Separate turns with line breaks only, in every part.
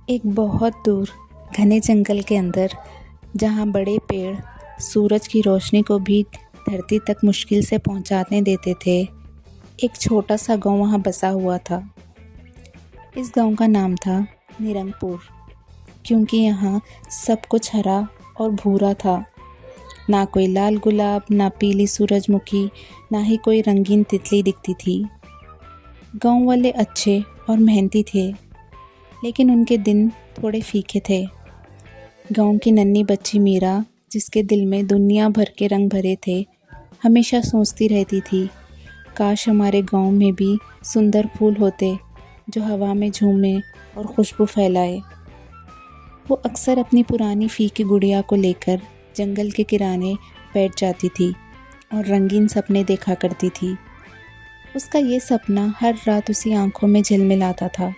एक बहुत दूर घने जंगल के अंदर, जहाँ बड़े पेड़ सूरज की रोशनी को भी धरती तक मुश्किल से पहुँचाने देते थे, एक छोटा सा गांव वहाँ बसा हुआ था। इस गांव का नाम था निरंगपुर, क्योंकि यहाँ सब कुछ हरा और भूरा था। ना कोई लाल गुलाब, ना पीली सूरजमुखी, ना ही कोई रंगीन तितली दिखती थी। गांव वाले अच्छे और मेहनती थे, लेकिन उनके दिन थोड़े फीके थे। गांव की नन्ही बच्ची मीरा, जिसके दिल में दुनिया भर के रंग भरे थे, हमेशा सोचती रहती थी, काश हमारे गांव में भी सुंदर फूल होते जो हवा में झूमे और खुशबू फैलाए। वो अक्सर अपनी पुरानी फीकी गुड़िया को लेकर जंगल के किनारे बैठ जाती थी और रंगीन सपने देखा करती थी। उसका ये सपना हर रात उसी आंखों में झिलमिलाता था।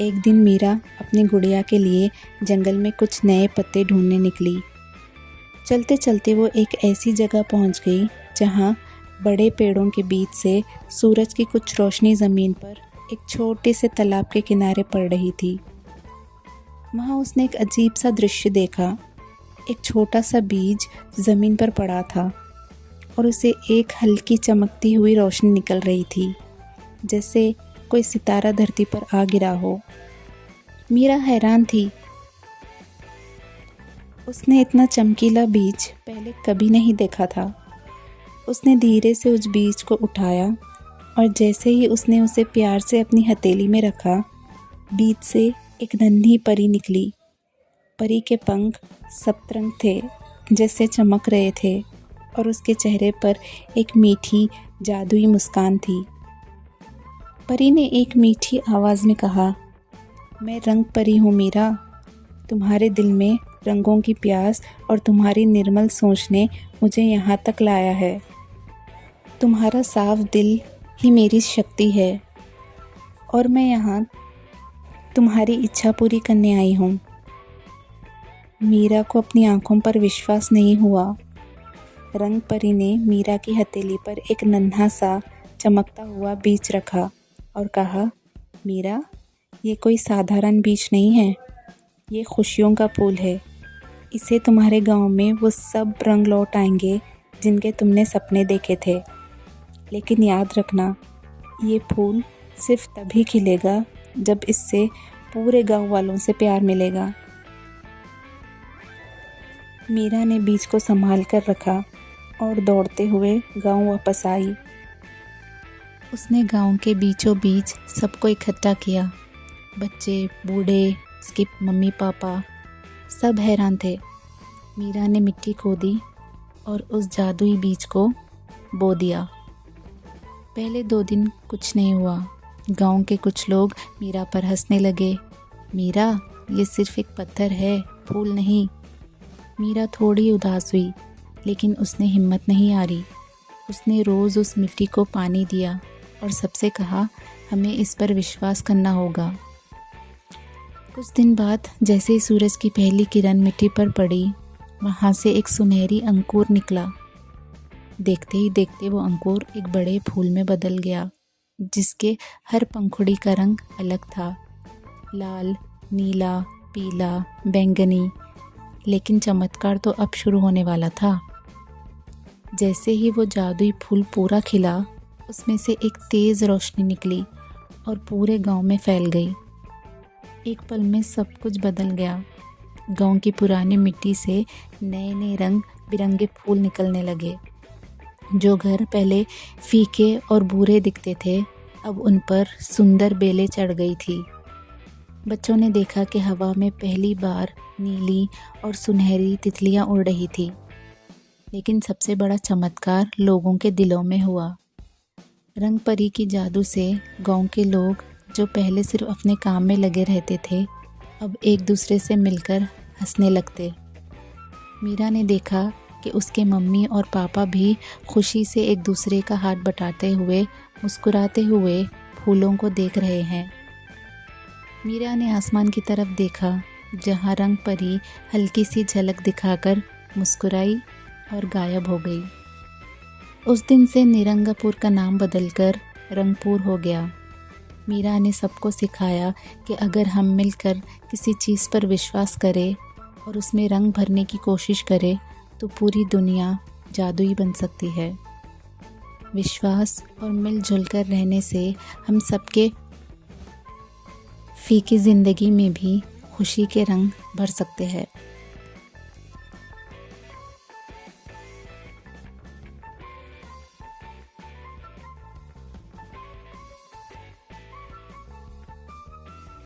एक दिन मीरा अपनी गुड़िया के लिए जंगल में कुछ नए पत्ते ढूंढने निकली। चलते चलते वो एक ऐसी जगह पहुंच गई जहां बड़े पेड़ों के बीच से सूरज की कुछ रोशनी ज़मीन पर एक छोटे से तालाब के किनारे पड़ रही थी। वहां उसने एक अजीब सा दृश्य देखा। एक छोटा सा बीज ज़मीन पर पड़ा था और उसे एक हल्की चमकती हुई रोशनी निकल रही थी, जैसे कोई सितारा धरती पर आ गिरा हो। मीरा हैरान थी। उसने इतना चमकीला बीज पहले कभी नहीं देखा था। उसने धीरे से उस बीज को उठाया और जैसे ही उसने उसे प्यार से अपनी हथेली में रखा, बीज से एक नन्ही परी निकली। परी के पंख सप्तरंग थे, जैसे चमक रहे थे, और उसके चेहरे पर एक मीठी जादुई मुस्कान थी। परी ने एक मीठी आवाज़ में कहा, मैं रंग परी हूँ मीरा। तुम्हारे दिल में रंगों की प्यास और तुम्हारी निर्मल सोच ने मुझे यहाँ तक लाया है। तुम्हारा साफ दिल ही मेरी शक्ति है और मैं यहाँ तुम्हारी इच्छा पूरी करने आई हूँ। मीरा को अपनी आंखों पर विश्वास नहीं हुआ। रंग परी ने मीरा की हथेली पर एक नन्हा सा चमकता हुआ बीज रखा और कहा, मीरा, ये कोई साधारण बीज नहीं है, ये खुशियों का फूल है। इसे तुम्हारे गांव में वो सब रंग लौट आएंगे जिनके तुमने सपने देखे थे। लेकिन याद रखना, ये फूल सिर्फ तभी खिलेगा जब इससे पूरे गांव वालों से प्यार मिलेगा। मीरा ने बीज को संभाल कर रखा और दौड़ते हुए गांव वापस आई। उसने गांव के बीचों बीच सबको इकट्ठा किया। बच्चे, बूढ़े, उसके मम्मी पापा सब हैरान थे। मीरा ने मिट्टी खोदी और उस जादुई बीज को बो दिया। पहले 2 दिन कुछ नहीं हुआ। गांव के कुछ लोग मीरा पर हंसने लगे। मीरा, ये सिर्फ एक पत्थर है, फूल नहीं। मीरा थोड़ी उदास हुई, लेकिन उसने हिम्मत नहीं हारी। उसने रोज़ उस मिट्टी को पानी दिया और सबसे कहा, हमें इस पर विश्वास करना होगा। कुछ दिन बाद जैसे ही सूरज की पहली किरण मिट्टी पर पड़ी, वहाँ से एक सुनहरी अंकुर निकला। देखते ही देखते वो अंकुर एक बड़े फूल में बदल गया, जिसके हर पंखुड़ी का रंग अलग था, लाल, नीला, पीला, बैंगनी। लेकिन चमत्कार तो अब शुरू होने वाला था। जैसे ही वो जादुई फूल पूरा खिला, उसमें से एक तेज़ रोशनी निकली और पूरे गांव में फैल गई। एक पल में सब कुछ बदल गया। गांव की पुरानी मिट्टी से नए नए रंग बिरंगे फूल निकलने लगे। जो घर पहले फीके और भूरे दिखते थे, अब उन पर सुंदर बेलें चढ़ गई थी। बच्चों ने देखा कि हवा में पहली बार नीली और सुनहरी तितलियां उड़ रही थी। लेकिन सबसे बड़ा चमत्कार लोगों के दिलों में हुआ। रंग परी की जादू से गांव के लोग, जो पहले सिर्फ अपने काम में लगे रहते थे, अब एक दूसरे से मिलकर हंसने लगते। मीरा ने देखा कि उसके मम्मी और पापा भी खुशी से एक दूसरे का हाथ बटाते हुए, मुस्कुराते हुए फूलों को देख रहे हैं। मीरा ने आसमान की तरफ देखा, जहां रंग परी हल्की सी झलक दिखाकर मुस्कुराई और गायब हो गई। उस दिन से निरंगापुर का नाम बदलकर रंगपुर हो गया। मीरा ने सबको सिखाया कि अगर हम मिलकर किसी चीज़ पर विश्वास करें और उसमें रंग भरने की कोशिश करें तो पूरी दुनिया जादुई बन सकती है। विश्वास और मिलजुल कर रहने से हम सबके फीकी ज़िंदगी में भी खुशी के रंग भर सकते हैं।